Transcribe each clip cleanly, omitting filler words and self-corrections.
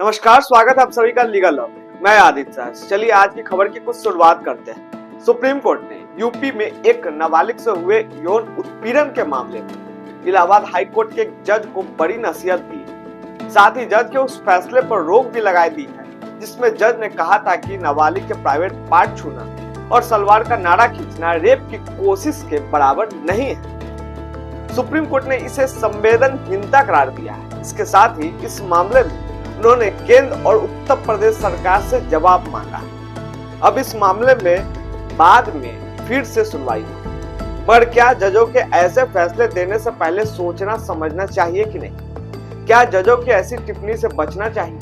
नमस्कार, स्वागत है आप सभी का लीगल लॉ में। मैं आदित्य। चलिए आज की खबर की कुछ शुरुआत करते हैं। सुप्रीम कोर्ट ने यूपी में एक नाबालिग से हुए यौन उत्पीड़न के मामले में इलाहाबाद हाई कोर्ट के जज को बड़ी नसीहत दी। साथ ही जज के उस फैसले पर रोक भी लगाई दी है जिसमें जज ने कहा था कि नाबालिग के प्राइवेट पार्ट छूना और सलवार का नाड़ा खींचना रेप की कोशिश के बराबर नहीं है। सुप्रीम कोर्ट ने इसे संवेदनहीनता करार दिया है। इसके साथ ही इस मामले में उन्होंने केंद्र और उत्तर प्रदेश सरकार से जवाब मांगा। अब इस मामले में बाद में फिर से सुनवाई होगी। पर क्या जजों के ऐसे फैसले देने से पहले सोचना समझना चाहिए कि नहीं? क्या जजों की ऐसी टिप्पणी से बचना चाहिए?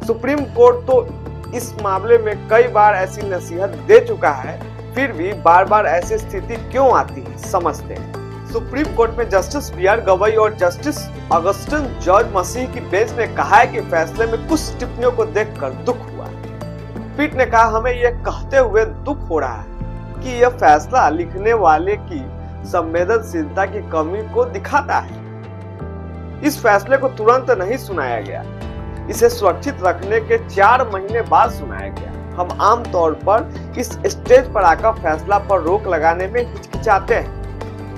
सुप्रीम कोर्ट तो इस मामले में कई बार ऐसी नसीहत दे चुका है, फिर भी बार बार ऐसी स्थिति क्यों आती है, समझते हैं। सुप्रीम कोर्ट में जस्टिस बी.आर. गवई और जस्टिस अगस्टिन जॉर्ज मसीह की बेंच ने कहा है कि फैसले में कुछ टिप्पणियों को देखकर दुख हुआ। पीठ ने कहा, हमें यह कहते हुए दुख हो रहा है कि यह फैसला लिखने वाले की संवेदनशीलता की कमी को दिखाता है। इस फैसले को तुरंत नहीं सुनाया गया, इसे सुरक्षित रखने के 4 महीने बाद सुनाया गया। हम आमतौर पर इस स्टेज पर आकर फैसला पर रोक लगाने में हिचकिचाते हैं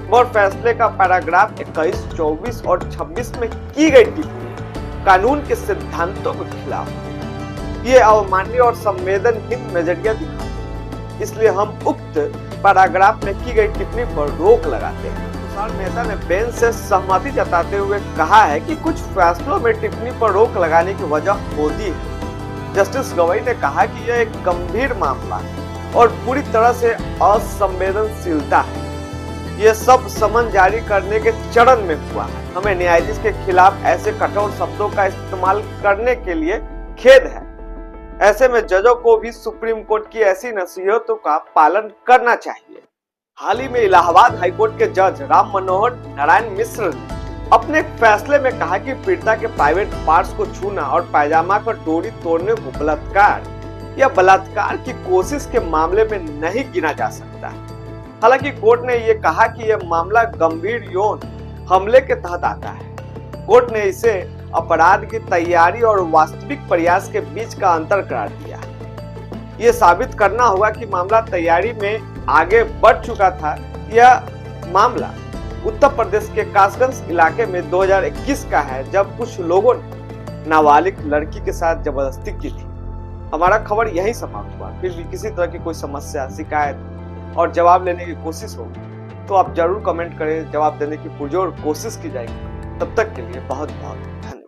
और फैसले का पैराग्राफ 21, 24 और 26 में की गई टिप्पणी कानून के सिद्धांतों के खिलाफ ये अवमाननीय और संवेदनहीन नजरिया दिखाती। इसलिए हम उक्त पैराग्राफ में की गई टिप्पणी पर रोक लगाते हैं। नेता ने बेंच से सहमति जताते हुए कहा है कि कुछ फैसलों में टिप्पणी पर रोक लगाने की वजह होती है। जस्टिस गवई ने कहा कि यह एक गंभीर मामला है और पूरी तरह से असंवेदनशीलता है। ये सब समन जारी करने के चरण में हुआ है। हमें न्यायाधीश के खिलाफ ऐसे कठोर शब्दों का इस्तेमाल करने के लिए खेद है। ऐसे में जजों को भी सुप्रीम कोर्ट की ऐसी नसीहतों का पालन करना चाहिए। हाल ही में इलाहाबाद हाईकोर्ट के जज राम मनोहर नारायण मिश्र ने अपने फैसले में कहा कि पीड़िता के प्राइवेट पार्ट्स को छूना और पायजामा का डोरी तोड़ने को बलात्कार या बलात्कार की कोशिश के मामले में नहीं गिना जा सकता। हालांकि कोर्ट ने यह कहा कि यह मामला गंभीर यौन हमले के तहत आता है। कोर्ट ने इसे अपराध की तैयारी और वास्तविक प्रयास के बीच का अंतर करार दिया। यह साबित करना होगा कि मामला तैयारी में आगे बढ़ चुका था। यह मामला उत्तर प्रदेश के कासगंज इलाके में 2021 का है, जब कुछ लोगों ने नाबालिग लड़की के साथ जबरदस्ती की थी। हमारा खबर यही समाप्त हुआ। फिर भी किसी तरह की कोई समस्या, शिकायत और जवाब लेने की कोशिश होगी तो आप जरूर कमेंट करें। जवाब देने की पुरजोर कोशिश की जाएगी। तब तक के लिए बहुत बहुत धन्यवाद।